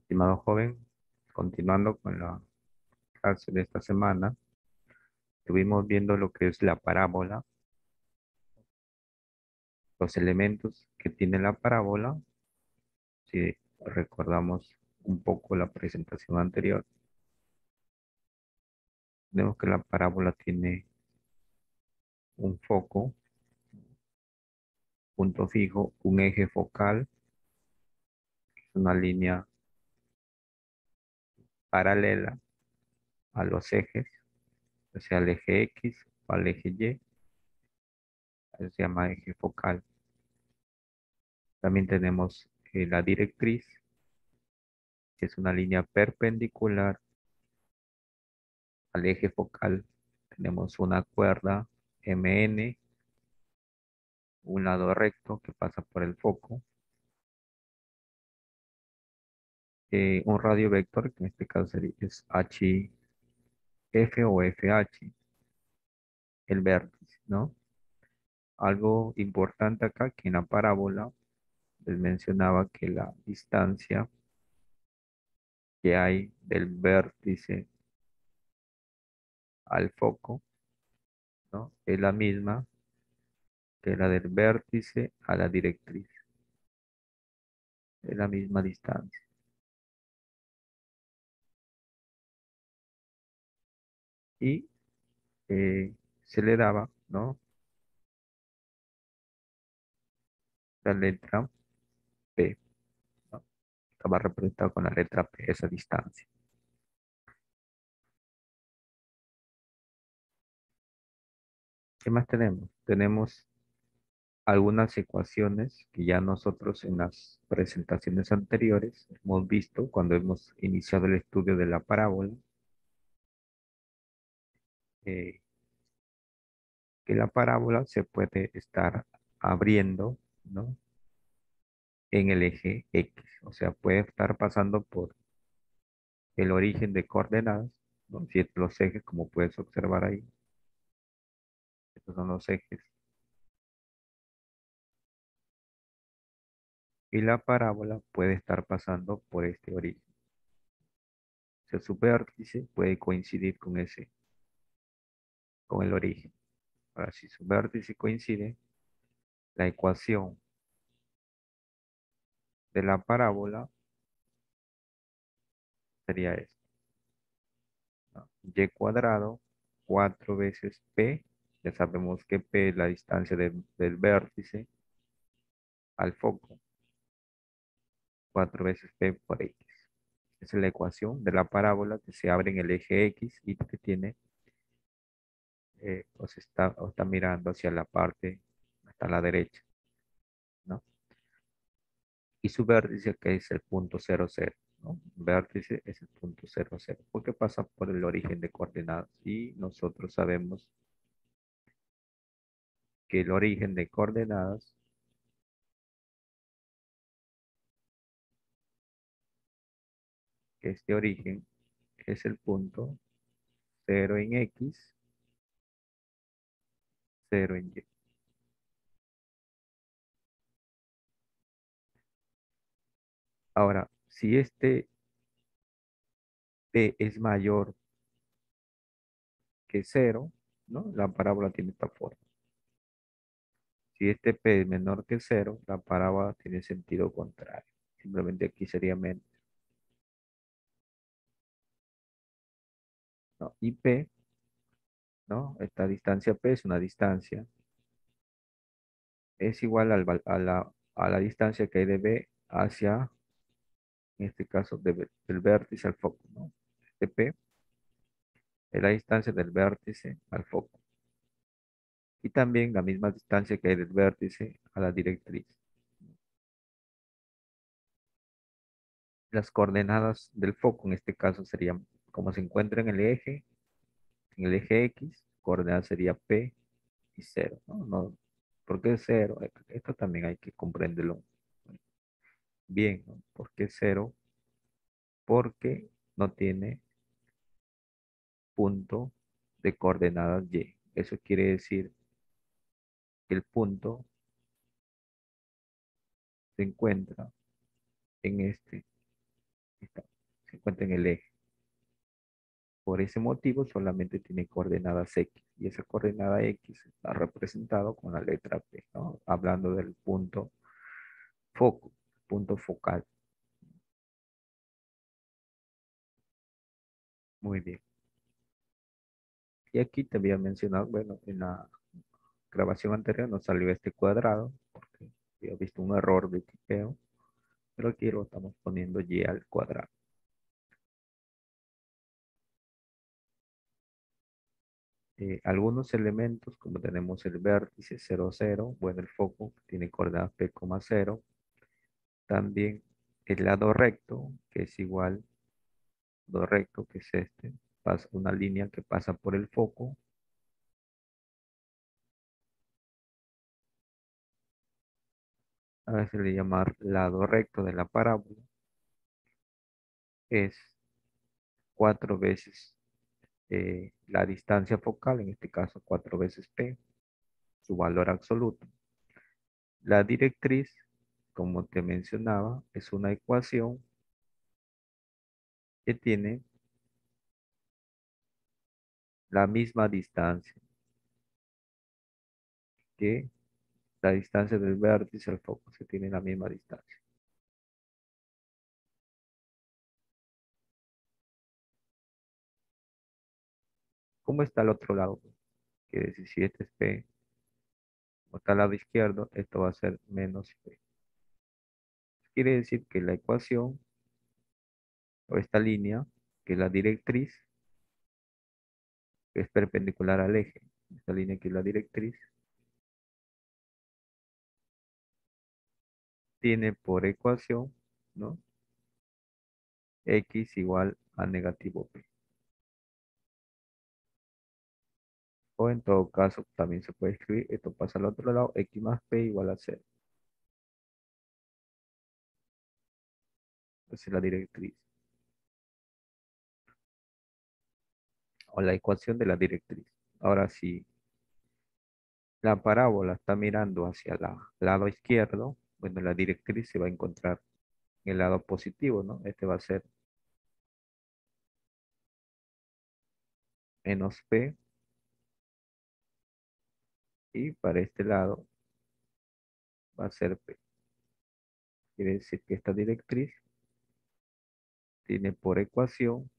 Estimado joven, continuando con la clase de esta semana, estuvimos viendo lo que es la parábola, los elementos que tiene la parábola. Si recordamos un poco la presentación anterior, vemos que la parábola tiene un foco, punto fijo, un eje focal, una línea paralela a los ejes, o sea, al eje X o al eje Y, eso se llama eje focal. También tenemos la directriz, que es una línea perpendicular al eje focal. Tenemos una cuerda MN, un lado recto que pasa por el foco, un radio vector, que en este caso es HF o FH, el vértice, ¿no? Algo importante acá, que en la parábola les mencionaba que la distancia que hay del vértice al foco, ¿no? Es la misma que la del vértice a la directriz, es la misma distancia. Y se le daba, ¿no? La letra P, ¿no? Estaba representado con la letra P, esa distancia. ¿Qué más tenemos? Tenemos algunas ecuaciones que ya nosotros en las presentaciones anteriores hemos visto cuando hemos iniciado el estudio de la parábola, eh, que la parábola se puede estar abriendo, ¿no? En el eje X, o sea, puede estar pasando por el origen de coordenadas, ¿no? Si los ejes, como puedes observar ahí, estos son los ejes. Y la parábola puede estar pasando por este origen. O sea, su vértice puede coincidir con el origen. Ahora, si su vértice coincide, la ecuación de la parábola sería esta, ¿no? Y cuadrado, 4 veces P. Ya sabemos que P es la distancia del vértice al foco. 4 veces P por X. Esa es la ecuación de la parábola que se abre en el eje X y que tiene, o está mirando hacia la parte, hasta la derecha, ¿no? Y su vértice que es el punto 00, ¿no? Vértice es el punto 00, porque pasa por el origen de coordenadas. Y nosotros sabemos que el origen de coordenadas que este origen es el punto 0 en X, 0 en Y. Ahora, si este P es mayor que 0, ¿no? La parábola tiene esta forma. Si este P es menor que 0, la parábola tiene sentido contrario. Simplemente aquí sería menos, ¿no? Y P, ¿no? Esta distancia P es una distancia. Es igual a la distancia que hay de B hacia, en este caso, del vértice al foco, ¿no? Este P es la distancia del vértice al foco. Y también la misma distancia que hay del vértice a la directriz. Las coordenadas del foco en este caso serían como se encuentra en el eje X, coordenada sería P y 0, ¿no? ¿Por qué 0? Esto también hay que comprenderlo bien, ¿no? ¿Por qué 0? Porque no tiene punto de coordenadas Y. Eso quiere decir que el punto se encuentra en este. Está- se encuentra en el eje. Por ese motivo solamente tiene coordenadas X y esa coordenada X está representado con la letra P, ¿no? Hablando del punto foco, punto focal. Muy bien. Y aquí te había mencionado, bueno, en la grabación anterior nos salió este cuadrado porque había visto un error de tipeo, pero aquí lo estamos poniendo y al cuadrado. Algunos elementos, como tenemos el vértice 0, 0, bueno, el foco tiene coordenadas P, 0. También el lado recto, que es igual, lado recto, que es este, pasa una línea que pasa por el foco. A veces le llamar lado recto de la parábola. Es 4 veces la distancia focal, en este caso 4 veces P, su valor absoluto. La directriz, como te mencionaba, es una ecuación que tiene la misma distancia que la distancia del vértice al foco, se tiene la misma distancia. ¿Cómo está el otro lado? Quiere decir, si este es P, como está al lado izquierdo, esto va a ser menos P. Quiere decir que la ecuación o esta línea, que es la directriz, que es perpendicular al eje, esta línea que es la directriz, tiene por ecuación, ¿no? X igual a negativo P. O en todo caso, también se puede escribir, esto pasa al otro lado, X más P igual a 0. Esa es la directriz. O la ecuación de la directriz. Ahora, si la parábola está mirando hacia el lado izquierdo, bueno, la directriz se va a encontrar en el lado positivo, ¿no? Este va a ser menos P y para este lado va a ser P. Quiere decir que esta directriz tiene por ecuación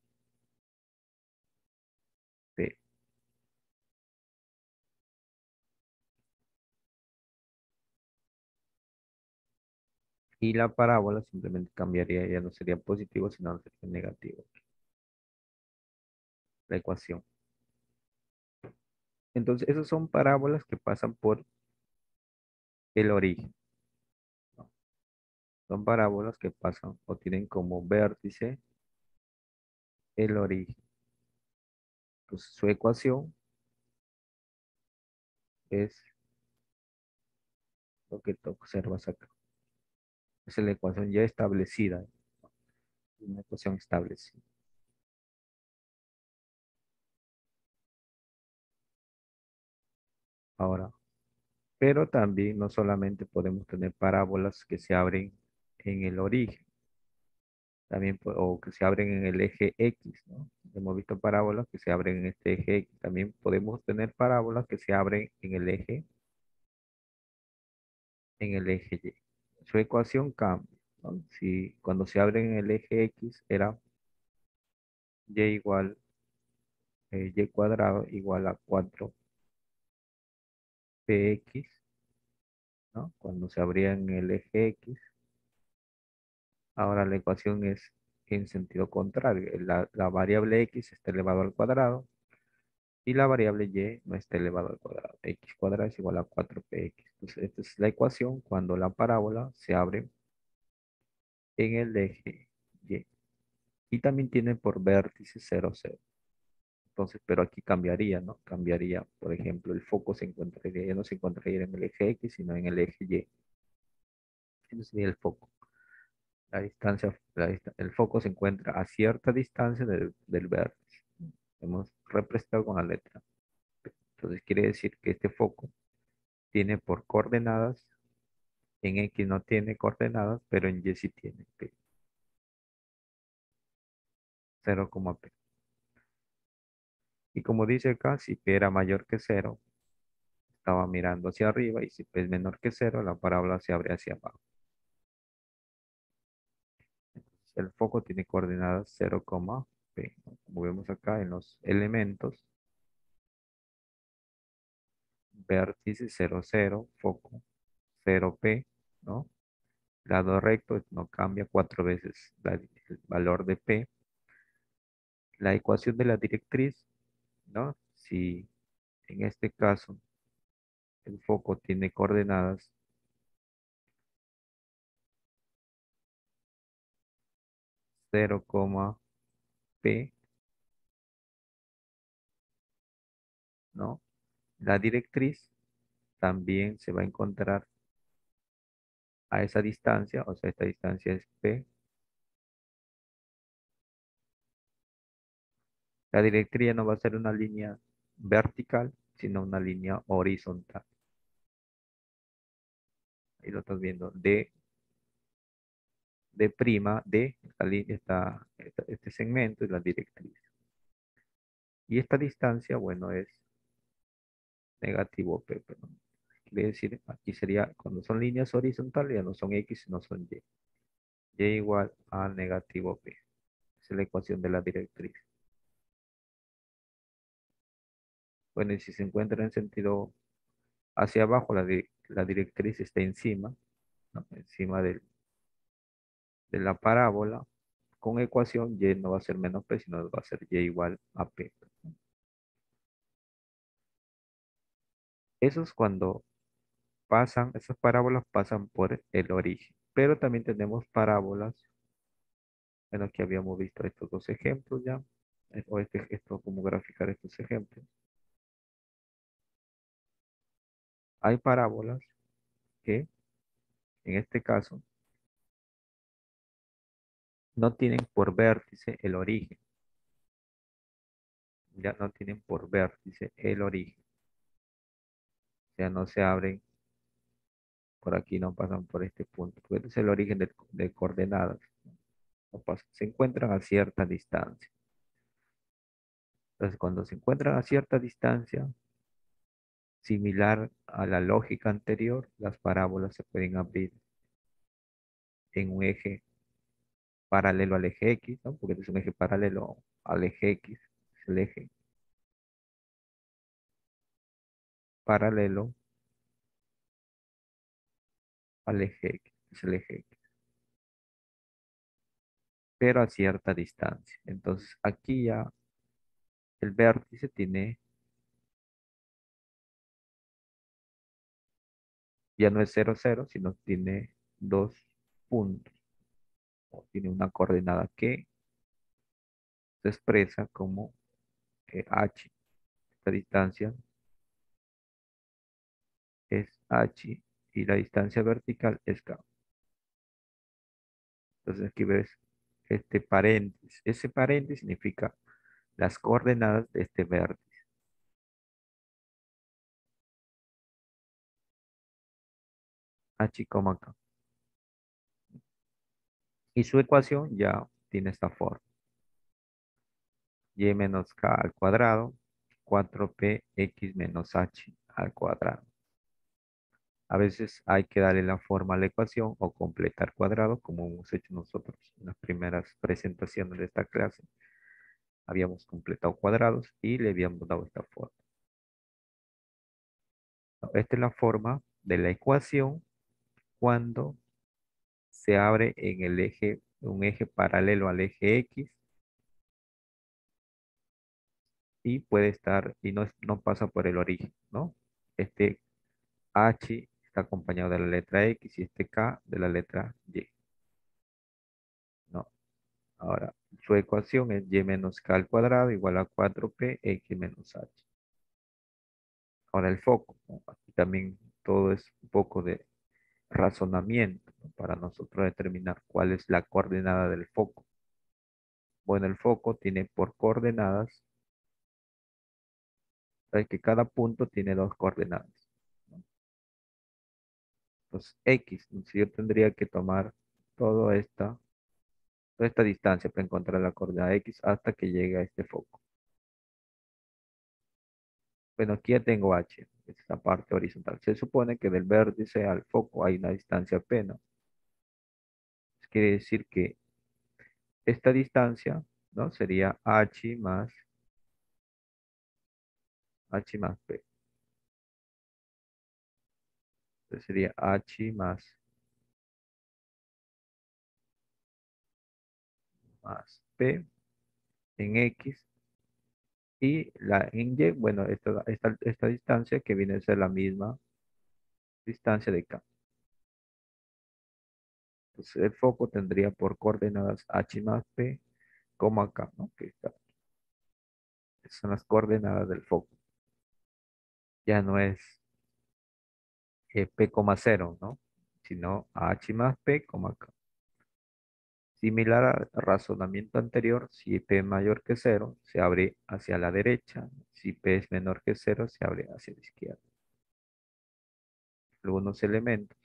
P. Y la parábola simplemente cambiaría, ya no sería positivo, sino sería negativo. La ecuación. Entonces, esas son parábolas que pasan por el origen, ¿no? Son parábolas que pasan o tienen como vértice el origen. Entonces, su ecuación es lo que tú observas acá. Esa es la ecuación ya establecida, una ecuación establecida. Ahora, pero también no solamente podemos tener parábolas que se abren en el origen, también o que se abren en el eje X, ¿no? Hemos visto parábolas que se abren en este eje X. También podemos tener parábolas que se abren en el eje Y. Su ecuación cambia, ¿no? Si cuando se abren en el eje X era Y igual, Y cuadrado igual a 4px, ¿no? Cuando se abría en el eje X, ahora la ecuación es en sentido contrario. La variable X está elevado al cuadrado y la variable Y no está elevado al cuadrado. X cuadrado es igual a 4px. Entonces, esta es la ecuación cuando la parábola se abre en el eje Y. Y también tiene por vértice 0, 0. Entonces, pero aquí cambiaría, ¿no? Cambiaría, por ejemplo, el foco se encontraría, ya no se encontraría en el eje X, sino en el eje Y. Ese sería el foco. La distancia, el foco se encuentra a cierta distancia del vértice. Hemos representado con la letra P. Entonces quiere decir que este foco tiene por coordenadas, en X no tiene coordenadas, pero en Y sí tiene P. 0,p. Y como dice acá, si p era mayor que cero, estaba mirando hacia arriba, y si p es menor que cero, la parábola se abre hacia abajo. El foco tiene coordenadas 0,p, ¿no? Como vemos acá en los elementos, vértice 0, 0, foco 0p, ¿no? Lado recto no cambia 4 veces el valor de p. La ecuación de la directriz, ¿no? Si en este caso el foco tiene coordenadas 0,p, ¿no? La directriz también se va a encontrar a esa distancia, o sea, esta distancia es p. La directriz no va a ser una línea vertical, sino una línea horizontal. Ahí lo estás viendo, de prima, de esta línea, este segmento es la directriz. Y esta distancia, bueno, es negativo p, perdón. Quiere decir, aquí sería, cuando son líneas horizontales, ya no son x, no son y. Y igual a negativo p. Esa es la ecuación de la directriz. Bueno, y si se encuentra en sentido hacia abajo, la directriz está encima, ¿no? Encima de la parábola. Con ecuación, y no va a ser menos p, sino va a ser y igual a p. Eso es cuando esas parábolas pasan por el origen. Pero también tenemos parábolas en las que habíamos visto estos dos ejemplos ya, o esto, cómo graficar estos ejemplos. Hay parábolas que, en este caso, no tienen por vértice el origen. Ya no tienen por vértice el origen. O sea, no se abren por aquí, no pasan por este punto. Porque este es el origen de coordenadas. No pasan, se encuentran a cierta distancia. Entonces, cuando se encuentran a cierta distancia, similar a la lógica anterior, las parábolas se pueden abrir en un eje paralelo al eje X, ¿no? Porque es un eje paralelo al eje X, es el eje paralelo al eje X, es el eje X, pero a cierta distancia. Entonces, aquí ya el vértice ya no es 0, 0, sino tiene dos puntos, o tiene una coordenada que se expresa como h. Esta distancia es h y la distancia vertical es k. Entonces aquí ves este paréntesis. Ese paréntesis significa las coordenadas de este vértice. H, k. Y su ecuación ya tiene esta forma. Y menos k al cuadrado, 4p x menos h al cuadrado. A veces hay que darle la forma a la ecuación o completar cuadrado, como hemos hecho nosotros en las primeras presentaciones de esta clase. Habíamos completado cuadrados y le habíamos dado esta forma. Esta es la forma de la ecuación cuando se abre en el eje, un eje paralelo al eje X, y puede estar, y no pasa por el origen, ¿no? Este H está acompañado de la letra X y este K de la letra Y, ¿no? Ahora, su ecuación es y menos k al cuadrado igual a 4p x menos h. Ahora el foco, ¿no? Aquí también todo es un poco de razonamiento, ¿no? Para nosotros determinar cuál es la coordenada del foco. Bueno, el foco tiene por coordenadas, sabes que cada punto tiene dos coordenadas, ¿no? Entonces, X, si yo tendría que tomar toda esta toda esta distancia para encontrar la coordenada X hasta que llegue a este foco. Bueno, aquí ya tengo H, esta parte horizontal. Se supone que del vértice al foco hay una distancia P, ¿no? Quiere decir que esta distancia, ¿no? Sería H más P. Entonces sería H más P en X y la en Y, bueno, esta distancia que viene a ser la misma distancia de K. Entonces el foco tendría por coordenadas H más P, coma K, ¿no? Esas son las coordenadas del foco. Ya no es P, cero, ¿no? Sino H más P, K. Similar al razonamiento anterior, si P es mayor que cero, se abre hacia la derecha. Si P es menor que cero, se abre hacia la izquierda. Algunos elementos,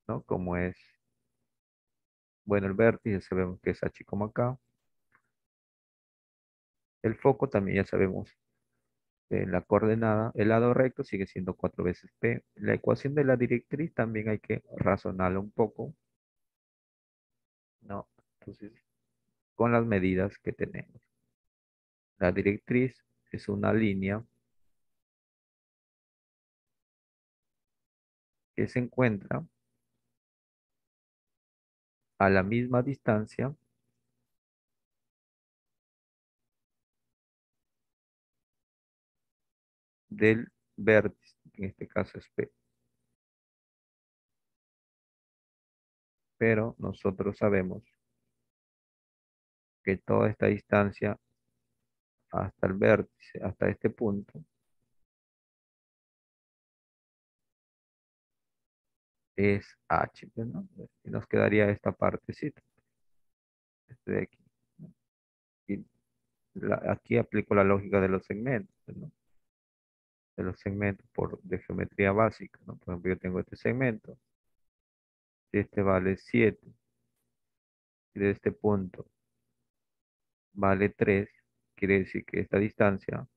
¿no? Como es, bueno, el vértice sabemos que es H, K. El foco también ya sabemos la coordenada, el lado recto sigue siendo 4 veces P. La ecuación de la directriz también hay que razonarla un poco, ¿no? Entonces, con las medidas que tenemos. La directriz es una línea que se encuentra a la misma distancia del vértice, en este caso es P. Pero nosotros sabemos que toda esta distancia hasta el vértice, hasta este punto, es H, pues, ¿no? Y nos quedaría esta partecita, este de aquí, ¿no? Y aquí aplico la lógica de los segmentos, ¿no? De los segmentos de geometría básica, ¿no? Por ejemplo, yo tengo este segmento, si este vale 7 y de este punto vale 3, quiere decir que esta distancia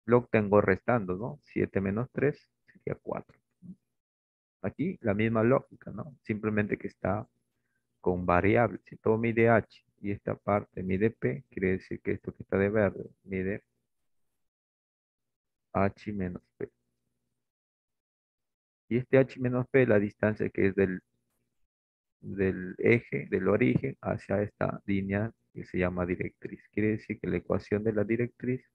lo obtengo restando, ¿no? 7 menos 3 sería 4. Aquí la misma lógica, ¿no? Simplemente que está con variables. Si todo mide h y esta parte mide p, quiere decir que esto que está de verde mide h menos p. Y este h menos p, la distancia que es del eje, del origen, hacia esta línea que se llama directriz. Quiere decir que la ecuación de la directriz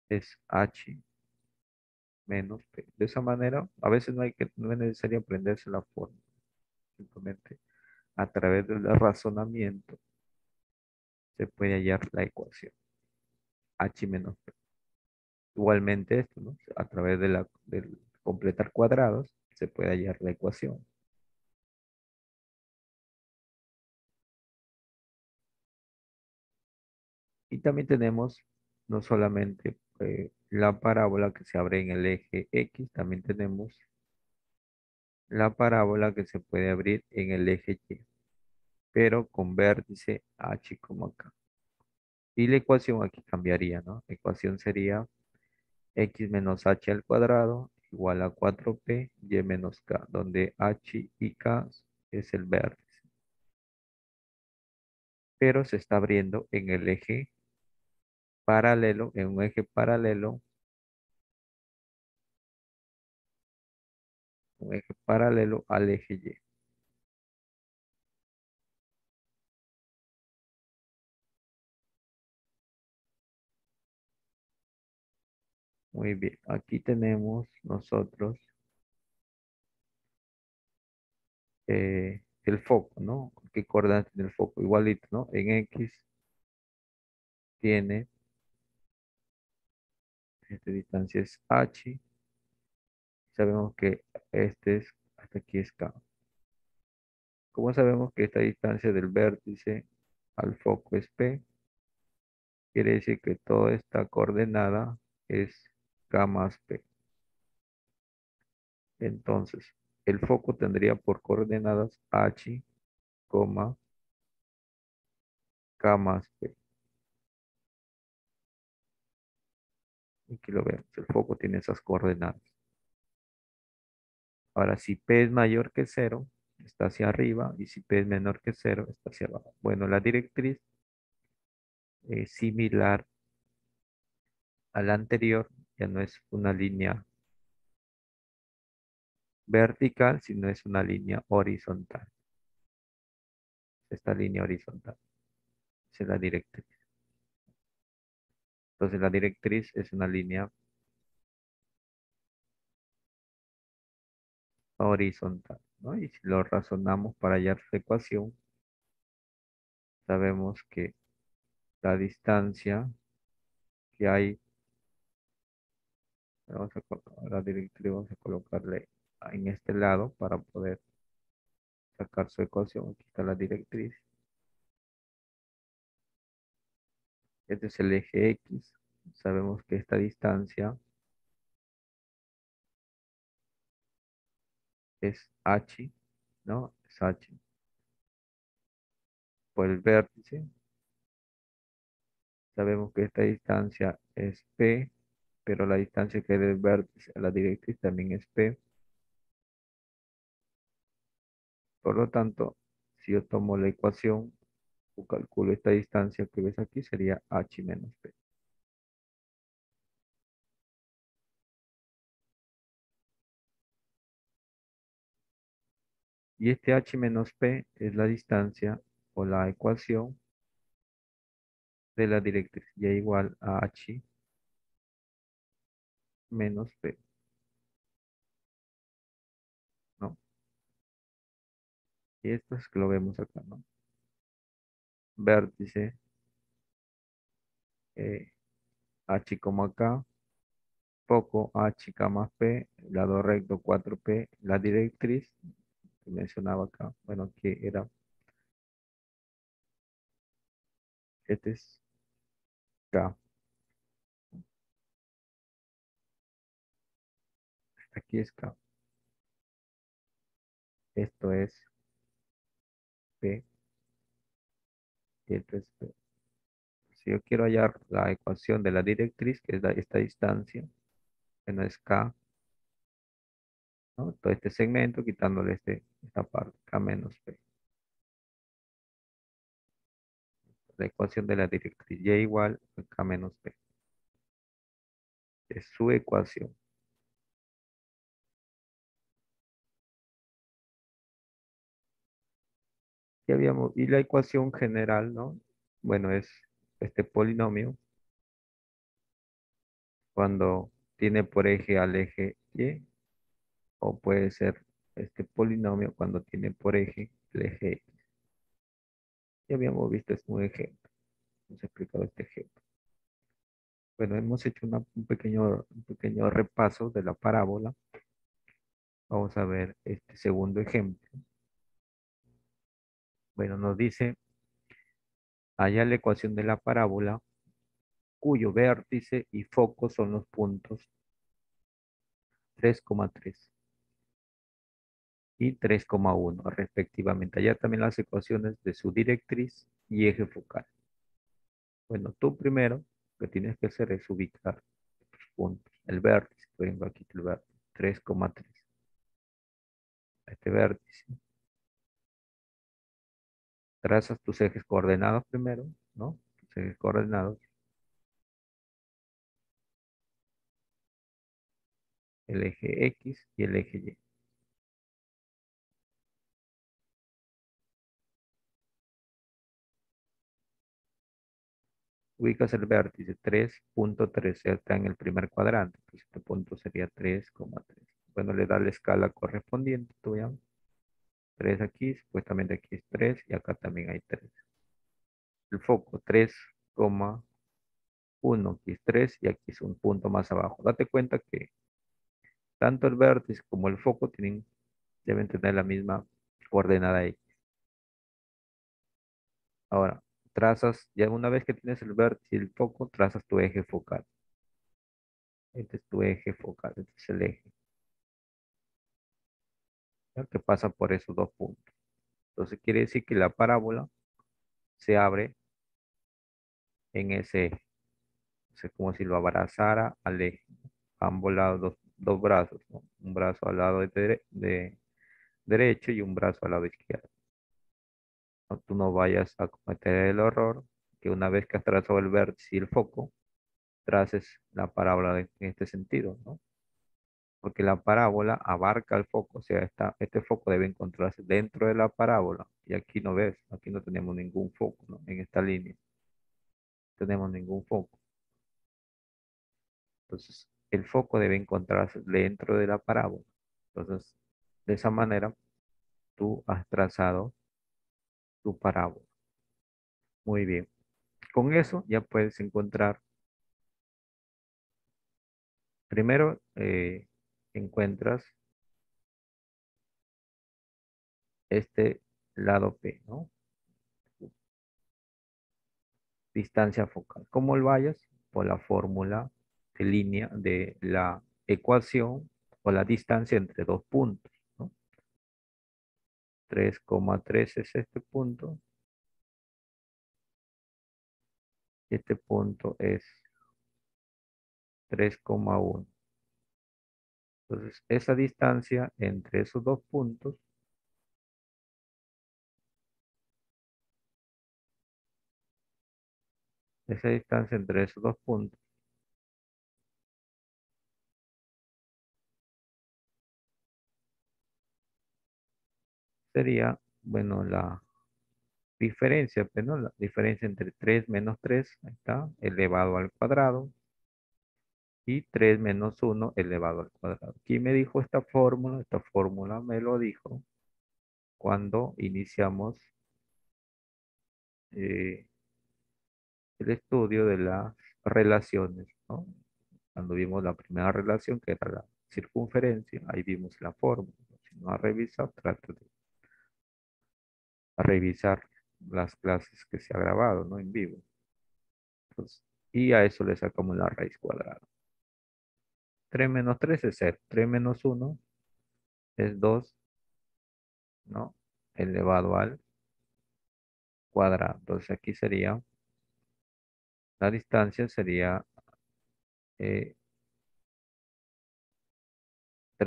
es h menos p. De esa manera, a veces no es necesario aprenderse la forma. Simplemente a través del razonamiento se puede hallar la ecuación h menos p. Igualmente esto, ¿no? A través del completar cuadrados se puede hallar la ecuación. Y también tenemos no solamente la parábola que se abre en el eje X, también tenemos la parábola que se puede abrir en el eje Y, pero con vértice H como acá. Y la ecuación aquí cambiaría, ¿no? La ecuación sería X menos H al cuadrado igual a 4P Y menos K, donde H y K es el vértice. Pero se está abriendo en el eje paralelo, en un eje paralelo, un eje paralelo al eje Y. Muy bien, aquí tenemos nosotros el foco, ¿no? ¿Qué coordenadas tiene el foco? Igualito, ¿no? En X tiene, esta distancia es H, sabemos que hasta aquí es K. ¿Cómo sabemos que esta distancia del vértice al foco es P? Quiere decir que toda esta coordenada es K más P. Entonces, el foco tendría por coordenadas H, coma, K más P. Aquí lo vemos, el foco tiene esas coordenadas. Ahora, si P es mayor que cero, está hacia arriba, y si P es menor que cero, está hacia abajo. Bueno, la directriz es similar a la anterior, ya no es una línea vertical, sino es una línea horizontal. Esta línea horizontal, esa es la directriz. Entonces, la directriz es una línea horizontal, ¿no? Y si lo razonamos para hallar su ecuación, sabemos que la distancia que hay, la directriz vamos a colocarle en este lado para poder sacar su ecuación. Aquí está la directriz. Este es el eje X. Sabemos que esta distancia es H, ¿no? Es H por el vértice. Sabemos que esta distancia es P, pero la distancia que hay del vértice a la directriz también es P. Por lo tanto, si yo tomo la ecuación o calculo esta distancia que ves aquí, sería H menos P. Y este H menos P es la distancia o la ecuación de la directriz y igual a H menos P, ¿no? Y esto es que lo vemos acá, ¿no? Vértice eh, H como acá, foco H, K más P, lado recto 4P, la directriz que mencionaba acá, bueno, que era, este es K, aquí es K, esto es P y esto es P. Si yo quiero hallar la ecuación de la directriz, que es esta distancia, que no es K, ¿no? Todo este segmento, quitándole esta parte, K menos P. La ecuación de la directriz Y igual a K menos P. Es su ecuación. Y la ecuación general, ¿no? Bueno, es este polinomio cuando tiene por eje al eje Y, o puede ser este polinomio cuando tiene por eje el eje X. Ya habíamos visto es un ejemplo, hemos explicado este ejemplo. Bueno, hemos hecho un pequeño repaso de la parábola. Vamos a ver este segundo ejemplo. Bueno, nos dice, halla la ecuación de la parábola cuyo vértice y foco son los puntos 3,3 y 3,1 respectivamente. Allá también las ecuaciones de su directriz y eje focal. Bueno, tú primero lo que tienes que hacer es ubicar los puntos. El vértice, por ejemplo, aquí el vértice, 3,3. Este vértice. Trazas tus ejes coordenados primero, ¿no? Tus ejes coordenados, el eje X y el eje Y. Ubicas el vértice 3,3, está en el primer cuadrante, pues este punto sería 3,3. Bueno, le da la escala correspondiente, tú ya. 3 aquí, supuestamente aquí es 3 y acá también hay 3. El foco 3,1, aquí es 3 y aquí es un punto más abajo. Date cuenta que tanto el vértice como el foco deben tener la misma coordenada X. Ahora, trazas, ya una vez que tienes el vértice y el foco, trazas tu eje focal. Este es tu eje focal, este es el eje. ¿ya? Que pasa por esos dos puntos. Entonces quiere decir que la parábola se abre en ese eje. Es como si lo abrazara al eje, a ambos lados, dos brazos, ¿no? Un brazo al lado de derecho y un brazo al lado izquierdo. No, tú no vayas a cometer el error que una vez que has trazado el vértice y el foco, traces la parábola en este sentido, ¿no? Porque la parábola abarca el foco, o sea, este foco debe encontrarse dentro de la parábola. Y aquí no ves, aquí no tenemos ningún foco, ¿no? En esta línea no tenemos ningún foco. Entonces, el foco debe encontrarse dentro de la parábola. Entonces, de esa manera, tú has trazado tu parábola. Muy bien. Con eso ya puedes encontrar, primero encuentras este lado P, ¿no? Distancia focal. ¿Cómo lo vayas? Por la fórmula de línea de la ecuación o la distancia entre dos puntos, ¿no? 3,3 es este punto. Este punto es 3,1. Entonces, esa distancia entre esos dos puntos esa distancia entre esos dos puntos sería, bueno, la diferencia, pues, ¿no? La diferencia entre 3 menos 3 ahí está, elevado al cuadrado, y 3 menos uno elevado al cuadrado. Aquí me dijo esta fórmula me lo dijo cuando iniciamos eh, el estudio de las relaciones, ¿no? Cuando vimos la primera relación, que era la circunferencia, ahí vimos la fórmula. Si no has revisado, trata de revisar las clases que se ha grabado, ¿no? En vivo. Entonces, y a eso le sacamos la raíz cuadrada. 3 menos 3 es 0. 3 menos uno es 2, ¿no? Elevado al cuadrado. Entonces aquí sería, la distancia sería 3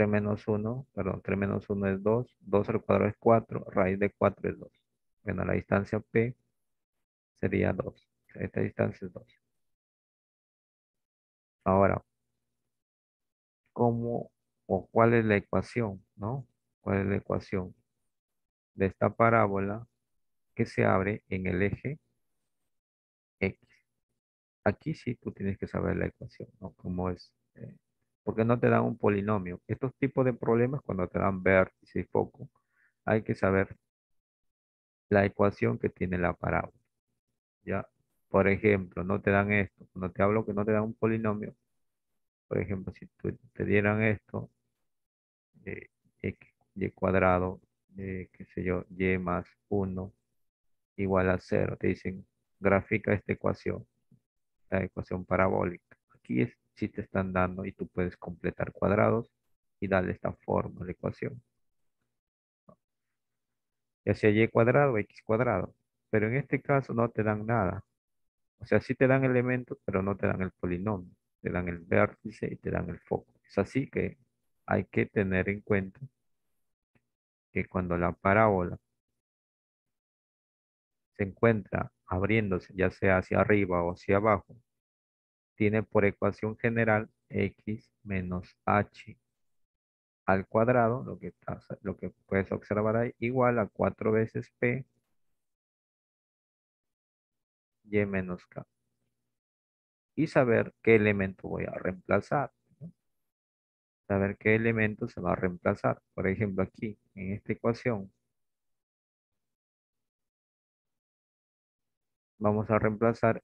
menos uno, perdón, 3 menos uno es 2, 2 al cuadrado es 4, raíz de 4 es 2. Bueno, la distancia P sería 2. Esta distancia es 2. Ahora, ¿cómo o cuál es la ecuación, no? ¿Cuál es la ecuación de esta parábola que se abre en el eje X? Aquí sí tú tienes que saber la ecuación, ¿no? ¿Cómo es? Porque no te dan un polinomio. Estos tipos de problemas, cuando te dan vértice y foco, hay que saber la ecuación que tiene la parábola. ¿Ya? Por ejemplo, no te dan esto. Cuando te hablo que no te dan un polinomio, por ejemplo, si te dieran esto, x, y cuadrado, qué sé yo, y más uno igual a cero. Te dicen, grafica esta ecuación, la ecuación parabólica. Aquí si te están dando y tú puedes completar cuadrados y darle esta forma a la ecuación. Ya sea y cuadrado o x cuadrado. Pero en este caso no te dan nada. O sea, sí te dan elementos, pero no te dan el polinomio. Te dan el vértice y te dan el foco. Es así que hay que tener en cuenta que cuando la parábola se encuentra abriéndose, ya sea hacia arriba o hacia abajo, tiene por ecuación general x menos h al cuadrado, lo que puedes observar ahí, igual a 4 veces p y menos k. Y saber qué elemento voy a reemplazar, ¿no? Saber qué elemento se va a reemplazar. Por ejemplo, aquí, en esta ecuación, vamos a reemplazar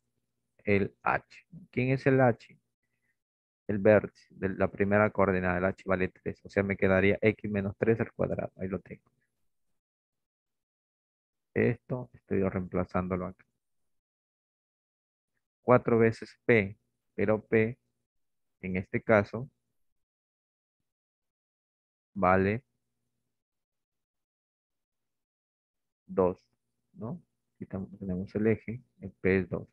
el h. ¿Quién es el h? El vértice de la primera coordenada. El h vale 3. O sea, me quedaría x menos 3 al cuadrado. Ahí lo tengo. Esto estoy reemplazándolo acá. 4 veces p, pero p en este caso vale 2, ¿no? Aquí tenemos el eje, el P es 2.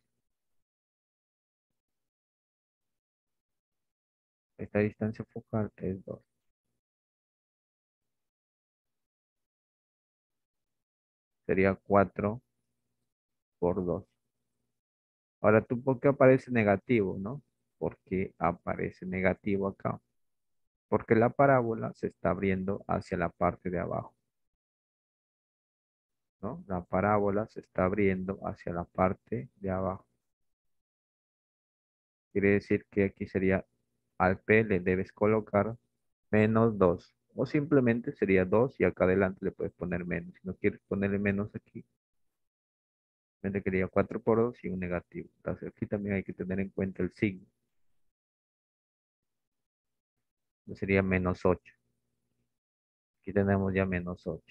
Esta distancia focal es 2. Sería 4 por 2. Ahora, ¿tú por qué aparece negativo, no? ¿Por qué aparece negativo acá? Porque la parábola se está abriendo hacia la parte de abajo, ¿no? La parábola se está abriendo hacia la parte de abajo. Quiere decir que aquí sería al P le debes colocar menos 2. O simplemente sería 2 y acá adelante le puedes poner menos. Si no quieres ponerle menos aquí, simplemente quería 4 por 2 y un negativo. Entonces aquí también hay que tener en cuenta el signo. Sería menos 8. Aquí tenemos ya menos 8.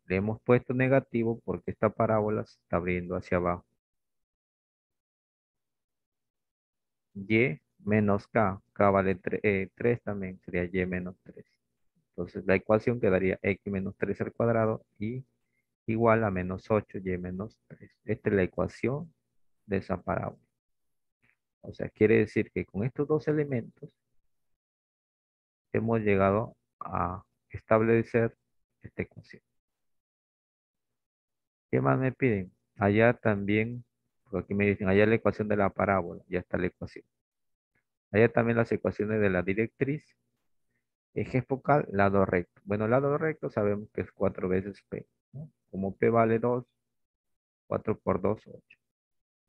Le hemos puesto negativo porque esta parábola se está abriendo hacia abajo. Y menos K. K vale 3 también. Sería Y menos 3. Entonces la ecuación quedaría X menos 3 al cuadrado y igual a menos 8 Y menos 3. Esta es la ecuación de esa parábola. O sea, quiere decir que con estos dos elementos hemos llegado a establecer esta ecuación. ¿Qué más me piden? Allá también, porque aquí me dicen, allá la ecuación de la parábola, ya está la ecuación. Allá también las ecuaciones de la directriz, eje focal, lado recto. Bueno, lado recto sabemos que es 4 veces P, ¿no? Como P vale 2, 4 por 2, 8.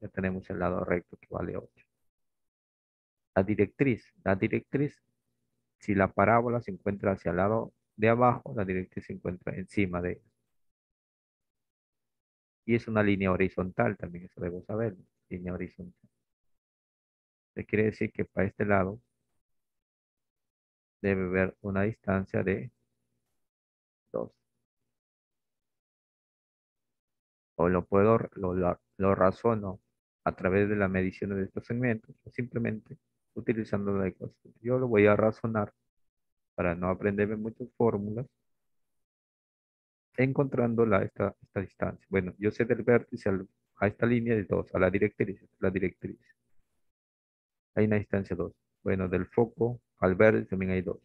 Ya tenemos el lado recto que vale 8. La directriz, si la parábola se encuentra hacia el lado de abajo, la directriz se encuentra encima de ella. Y es una línea horizontal también, eso debo saber. Línea horizontal. Eso quiere decir que para este lado debe haber una distancia de 2. O lo razono a través de la medición de estos segmentos, o simplemente utilizando la ecuación. Yo lo voy a razonar para no aprenderme muchas fórmulas, encontrando esta distancia. Bueno, yo sé del vértice a esta línea de 2, a la directriz. Hay una distancia 2. Bueno, del foco al vértice también hay 2.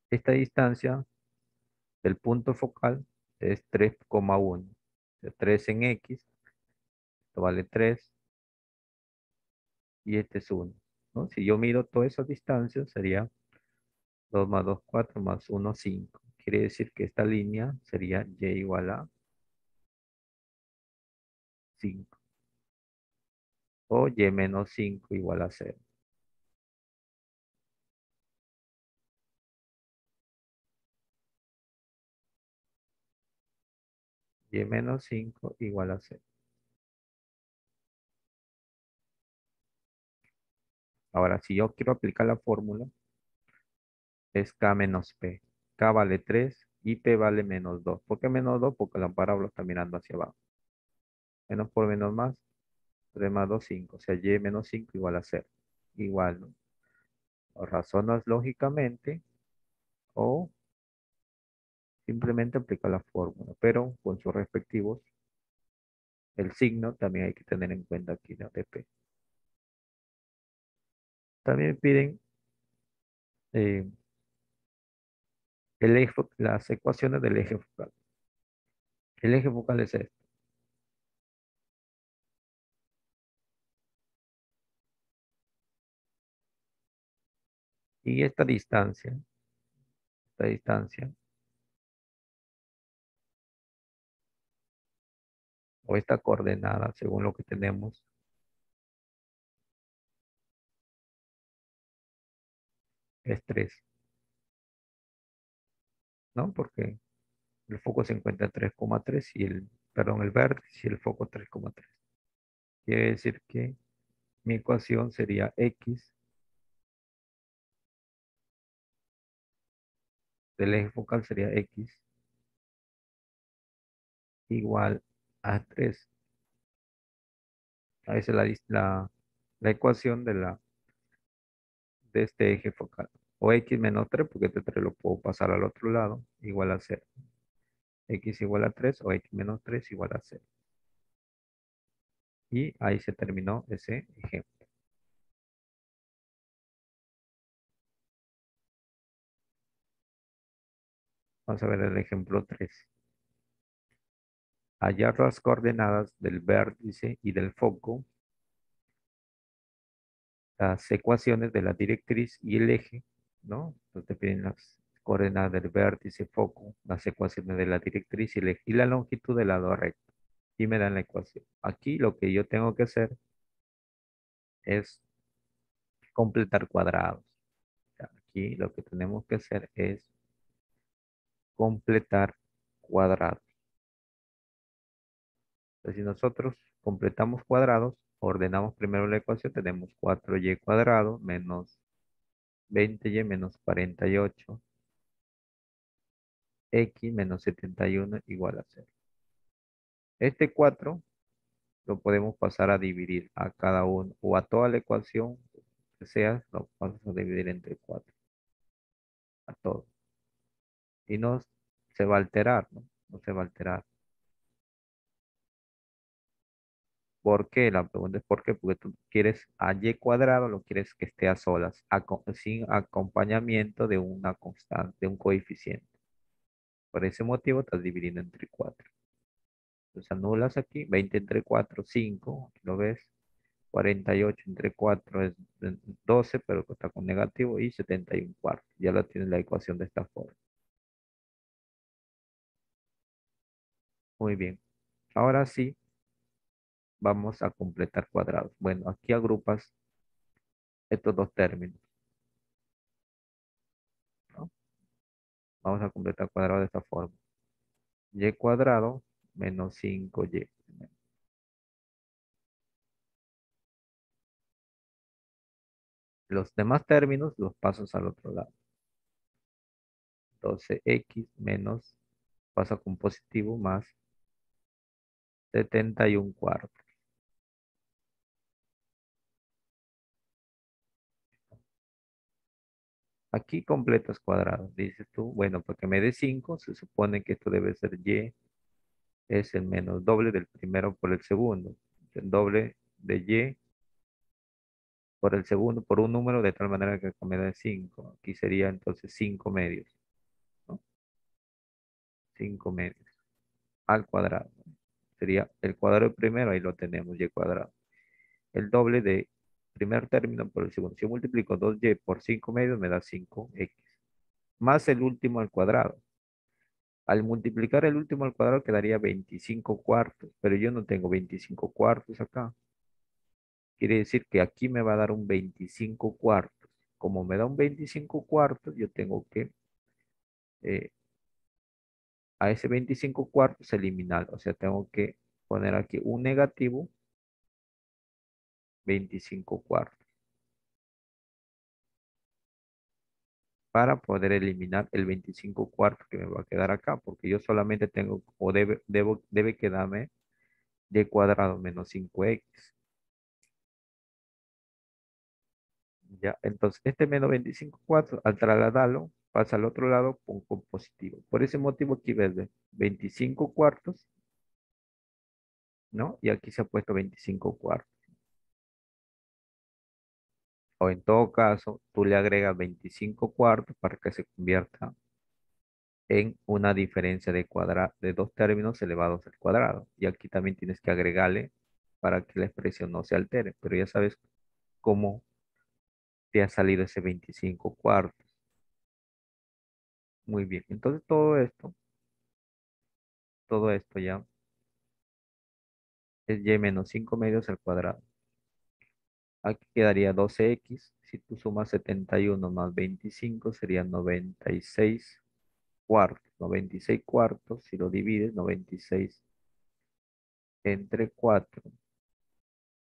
Esta distancia del punto focal es 3,1. O sea, 3 en X, esto vale 3 y este es 1, ¿no? Si yo mido todas esas distancias, sería 2 más 2, 4 más 1, 5. Quiere decir que esta línea sería Y igual a 5 o Y menos 5 igual a 0. Y menos 5 igual a 0. Ahora, si yo quiero aplicar la fórmula, es K menos P. K vale 3 y P vale menos 2. ¿Por qué menos 2? Porque la parábola está mirando hacia abajo. Menos por menos más, 3 más 2, 5. O sea, Y menos 5 igual a 0. Igual, ¿no? O razonas lógicamente o simplemente aplica la fórmula, pero con sus respectivos, el signo también hay que tener en cuenta aquí la de P. También piden eh, las ecuaciones del eje focal. El eje focal es este. Y esta distancia o esta coordenada, según lo que tenemos, es 3, ¿no? Porque el foco se encuentra en 3,3 y perdón, el vértice y el foco 3,3. Quiere decir que mi ecuación sería X del eje focal sería X igual a 3. Esa es la ecuación de este eje focal. O X menos 3, porque este 3 lo puedo pasar al otro lado, igual a 0. X igual a 3 o X menos 3 igual a 0. Y ahí se terminó ese ejemplo. Vamos a ver el ejemplo 3. Hallar las coordenadas del vértice y del foco, las ecuaciones de la directriz y el eje, ¿no? Entonces te piden las coordenadas del vértice, foco, las ecuaciones de la directriz y el eje, y la longitud del lado recto. Y me dan la ecuación. Aquí lo que yo tengo que hacer es completar cuadrados. O sea, aquí lo que tenemos que hacer es completar cuadrados. Entonces, si nosotros completamos cuadrados, ordenamos primero la ecuación, tenemos 4y cuadrado menos 20y menos 48 x menos 71 igual a 0. Este 4 lo podemos pasar a dividir a cada uno o a toda la ecuación que sea, lo vamos a dividir entre 4, a todo. Y no se va a alterar, ¿no? No se va a alterar. ¿Por qué? La pregunta es ¿por qué? Porque tú quieres a y cuadrado, lo quieres que esté a solas, sin acompañamiento de una constante, de un coeficiente. Por ese motivo estás dividiendo entre 4. Entonces anulas aquí, 20 entre 4, 5, aquí lo ves. 48 entre 4 es 12, pero está con negativo, y 71 cuartos. Ya la tienes la ecuación de esta forma. Muy bien. Ahora sí, vamos a completar cuadrados. Bueno, aquí agrupas estos dos términos, ¿no? Vamos a completar cuadrado de esta forma. Y cuadrado menos 5y. Los demás términos los pasas al otro lado. 12x menos, pasa con positivo, más 71 cuartos. Aquí completas cuadrados. Dices tú, bueno, para que me dé 5, se supone que esto debe ser y, es el menos doble del primero por el segundo. El doble de y por el segundo, por un número, de tal manera que me dé 5. Aquí sería entonces 5 medios, ¿no? 5 medios al cuadrado. Sería el cuadrado del primero, ahí lo tenemos, y cuadrado. El doble de primer término por el segundo. Si yo multiplico 2y por 5 medios, me da 5x. Más el último al cuadrado. Al multiplicar el último al cuadrado quedaría 25 cuartos, pero yo no tengo 25 cuartos acá. Quiere decir que aquí me va a dar un 25 cuartos. Como me da un 25 cuartos, yo tengo que eh, a ese 25 cuartos eliminarlo. O sea, tengo que poner aquí un negativo 25 cuartos para poder eliminar el 25 cuartos que me va a quedar acá, porque yo solamente tengo, o debe quedarme de cuadrado menos 5x. Ya, entonces este menos 25 cuartos, al trasladarlo, pasa al otro lado con positivo. Por ese motivo aquí ves 25 cuartos, ¿no? Y aquí se ha puesto 25 cuartos. O en todo caso, tú le agregas 25 cuartos para que se convierta en una diferencia de dos términos elevados al cuadrado. Y aquí también tienes que agregarle para que la expresión no se altere. Pero ya sabes cómo te ha salido ese 25 cuartos. Muy bien. Entonces todo esto ya es y menos 5 medios al cuadrado. Aquí quedaría 12x. Si tú sumas 71 más 25 sería 96 cuartos. 96 cuartos, si lo divides, 96 entre 4.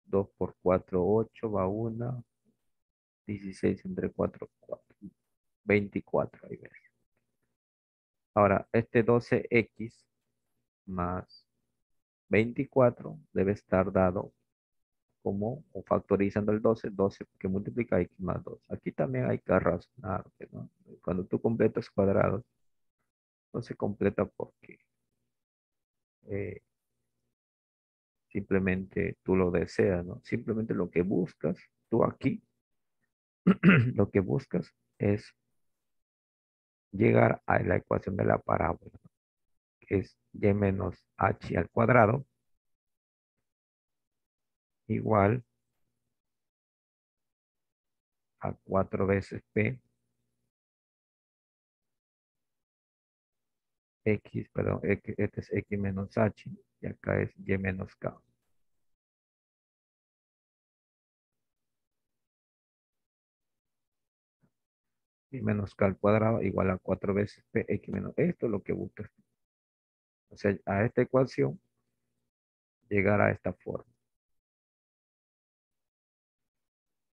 2 por 4 8 va una. 16 entre 4 4. 24, ahí ves. Ahora, este 12x más 24 debe estar dado como, o factorizando el 12, 12 que multiplica x más 2. Aquí también hay que razonar, ¿no? Cuando tú completas cuadrados, no se completa por qué. eh, simplemente tú lo deseas, ¿no? Simplemente lo que buscas, tú aquí, lo que buscas es llegar a la ecuación de la parábola, que es y menos h al cuadrado igual a 4 veces p, x, perdón, este es x menos h, y acá es y menos k. Y menos k al cuadrado igual a 4 veces p, x menos, esto es lo que buscas. O sea, a esta ecuación llegar a esta forma.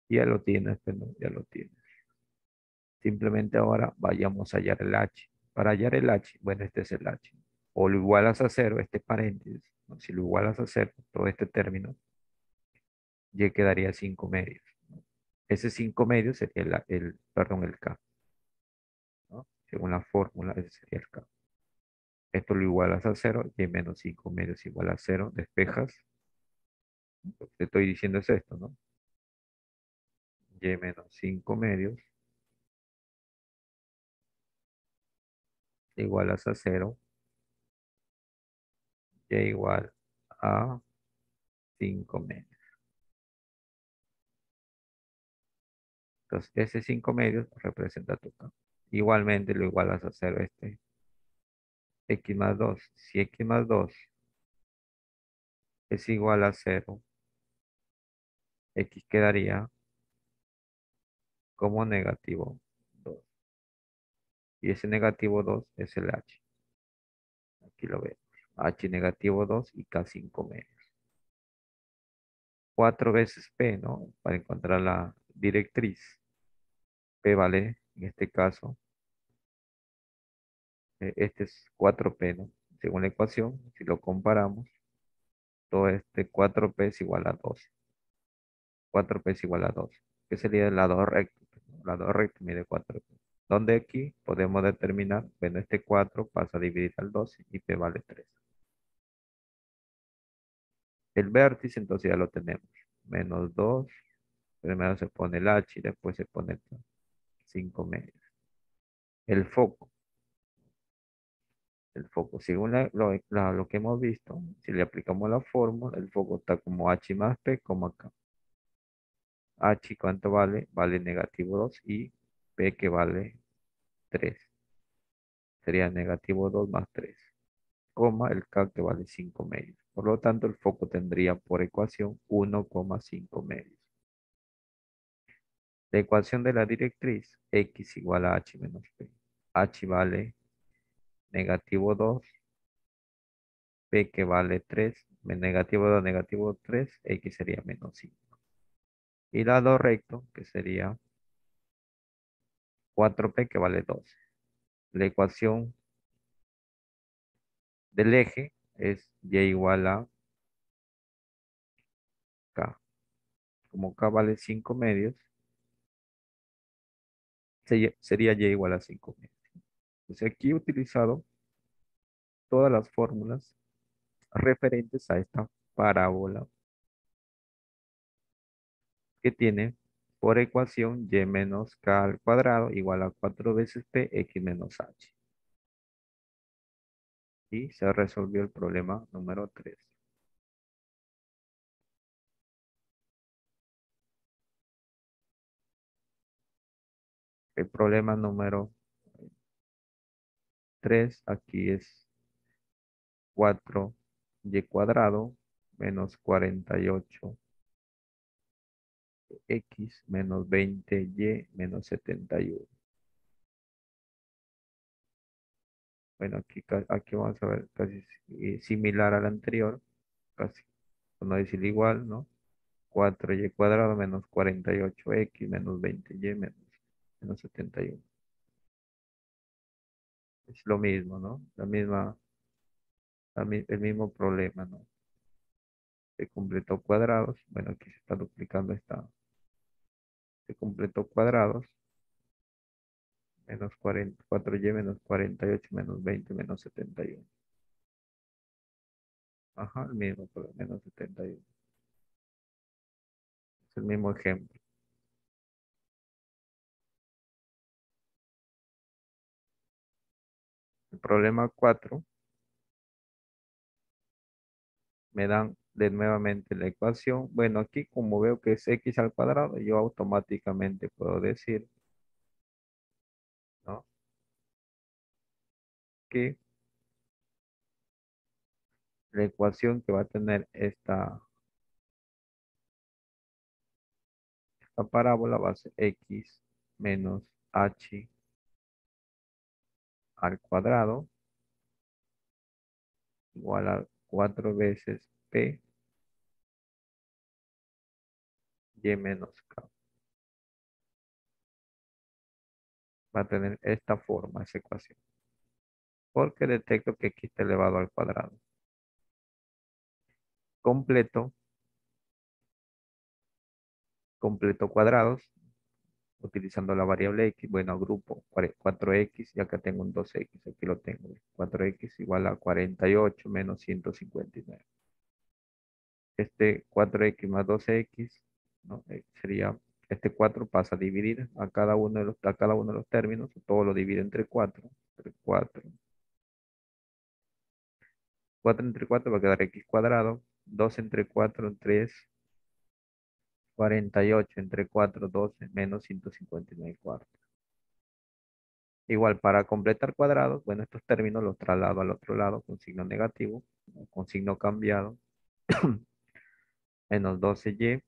Ya lo tienes, perdón, ya lo tienes. Simplemente ahora vayamos a hallar el h. Para hallar el h, bueno, este es el h. O lo igualas a cero, este paréntesis, ¿no? Si lo igualas a cero, todo este término, y quedaría 5 medios, ¿no? Ese 5 medios sería perdón, el k, ¿no? Según la fórmula, ese sería el k. Esto lo igualas a cero, y menos 5 medios igual a cero, despejas. Lo que te estoy diciendo es esto, ¿no? Y menos 5 medios igualas a cero, y igual a 5 medios. Entonces, ese 5 medios representa tu k. Igualmente lo igualas a cero este x más 2. Si x más 2 es igual a cero, x quedaría como negativo 2. Y ese negativo 2 es el h. Aquí lo vemos. H negativo 2 y k 5 medios. 4 veces p, ¿no? Para encontrar la directriz. P vale, en este caso, este es 4p, ¿no? Según la ecuación, si lo comparamos, todo este 4p es igual a 12. 4p es igual a 12. ¿Qué sería el lado recto? El lado recto mide 4p. Donde aquí podemos determinar, bueno, este 4 pasa a dividir al 12 y p vale 3. El vértice entonces ya lo tenemos. Menos 2. Primero se pone el h y después se pone el 5 medios. El foco. El foco, según lo que hemos visto, si le aplicamos la fórmula, el foco está como h más p, como acá. H, ¿cuánto vale? Vale negativo 2 y p que vale 3. Sería negativo 2 más 3, coma el K que vale 5 medios. Por lo tanto, el foco tendría por ecuación 1,5 medios. La ecuación de la directriz, x igual a h menos p. H vale negativo 2, p que vale 3, negativo 2, negativo 3, x sería menos 5. Y lado recto, que sería 4p que vale 12. La ecuación del eje es y igual a k. Como k vale 5 medios, sería y igual a 5 medios. Entonces aquí he utilizado todas las fórmulas referentes a esta parábola que tiene por ecuación y menos k al cuadrado igual a 4 veces p x menos h. Y se resolvió el problema número 3. El problema número 3 aquí es 4y cuadrado menos 48 x menos 20y menos 71. Bueno, aquí vamos a ver casi similar al anterior, casi, por no decir igual, ¿no? 4y cuadrado menos 48x menos 20y menos 71. Es lo mismo, ¿no? El mismo problema, ¿no? Se completó cuadrados. Bueno, aquí se está duplicando esta. Se completó cuadrados. Menos 4y menos 48 menos 20 menos 71. Ajá, el mismo, pero menos 71. Es el mismo ejemplo. El problema 4 me dan de nuevamente la ecuación. Bueno, aquí como veo que es x al cuadrado, yo automáticamente puedo decir, ¿no? Que la ecuación que va a tener esta parábola va a ser x menos h al cuadrado igual a 4 veces p y menos k. Va a tener esta forma, esa ecuación. Porque detecto que x está elevado al cuadrado. Completo, completo cuadrados, utilizando la variable x. Bueno, grupo 4x y acá tengo un 2x, aquí lo tengo. 4x igual a 48 menos 159. Este 4x más 2x, ¿no? Sería, este 4 pasa a dividir a cada uno de los términos, todo lo divide entre 4, entre 4. 4 entre 4 va a quedar x cuadrado, 2 entre 4, 3, 48 entre 4, 12, menos 159 cuartos. Igual, para completar cuadrados, bueno, estos términos los traslado al otro lado con signo negativo, con signo cambiado, menos 12y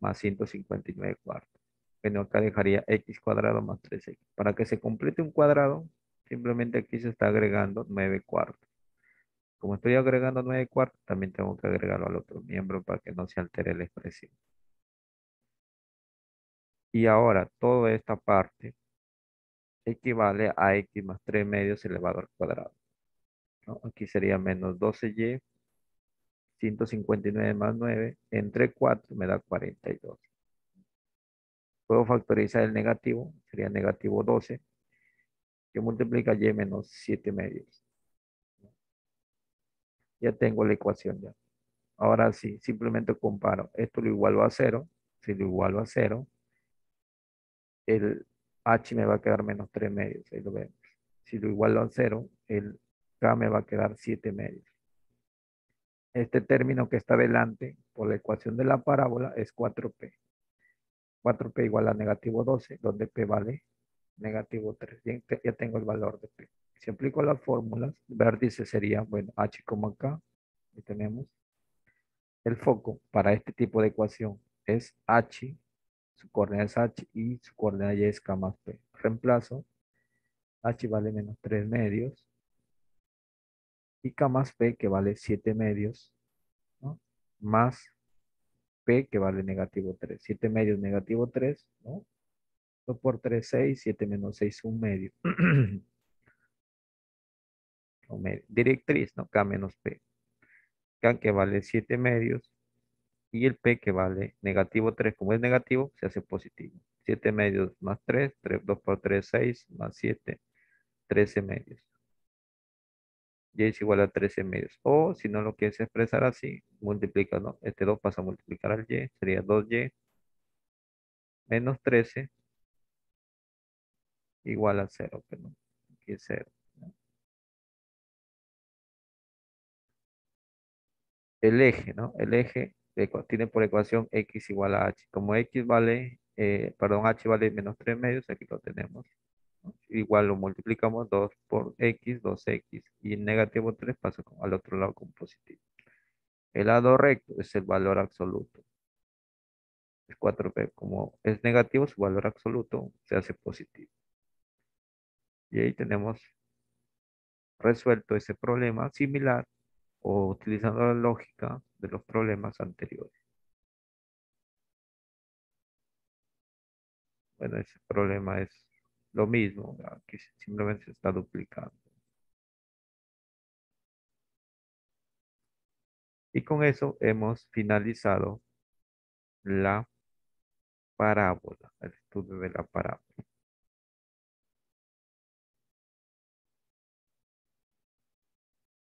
más 159 cuartos. Bueno, acá dejaría x cuadrado más 3x. Para que se complete un cuadrado, simplemente aquí se está agregando 9 cuartos. Como estoy agregando 9 cuartos, también tengo que agregarlo al otro miembro para que no se altere la expresión. Y ahora, toda esta parte equivale a x más 3 medios elevado al cuadrado, ¿no? Aquí sería menos 12y, 159 más 9 entre 4 me da 42. Puedo factorizar el negativo, sería negativo 12, que multiplica y menos 7 medios. Ya tengo la ecuación ya. Ahora sí, simplemente comparo. Esto lo igualo a cero. Si lo igualo a cero, el h me va a quedar menos 3 medios. Ahí lo vemos. Si lo igualo a cero, el k me va a quedar 7 medios. Este término que está delante por la ecuación de la parábola es 4p. 4p igual a negativo 12, donde p vale negativo 3. Ya tengo el valor de p. Si aplico las fórmulas, vértice sería, bueno, h como acá. Y tenemos el foco para este tipo de ecuación es h, su coordenada es h y su coordenada y es k más p. Reemplazo, h vale menos 3 medios y k más p que vale 7 medios, ¿no? Más p que vale negativo 3. 7 medios negativo 3, ¿no? 2 por 3, 6, 7 menos 6, un medio. Un medio. Directriz, ¿no? K menos p. K que vale 7 medios y el p que vale negativo 3. Como es negativo, se hace positivo. 7 medios más 3, 2 por 3, 6, más 7, 13 medios. Y es igual a 13 medios. O si no lo quieres expresar así, multiplica, ¿no? Este 2 pasa a multiplicar al y, sería 2y menos 13 igual a 0, pero aquí es 0. El eje, ¿no? El eje tiene por ecuación x igual a h. Como x vale, perdón, h vale menos 3 medios, aquí lo tenemos, ¿no? Igual lo multiplicamos 2 por x, 2x. Y el negativo 3 pasa al otro lado con positivo. El lado recto es el valor absoluto. Es 4p. Como es negativo, su valor absoluto se hace positivo. Y ahí tenemos resuelto ese problema similar o utilizando la lógica de los problemas anteriores. Bueno, ese problema es lo mismo, aquí simplemente se está duplicando. Y con eso hemos finalizado la parábola, el estudio de la parábola.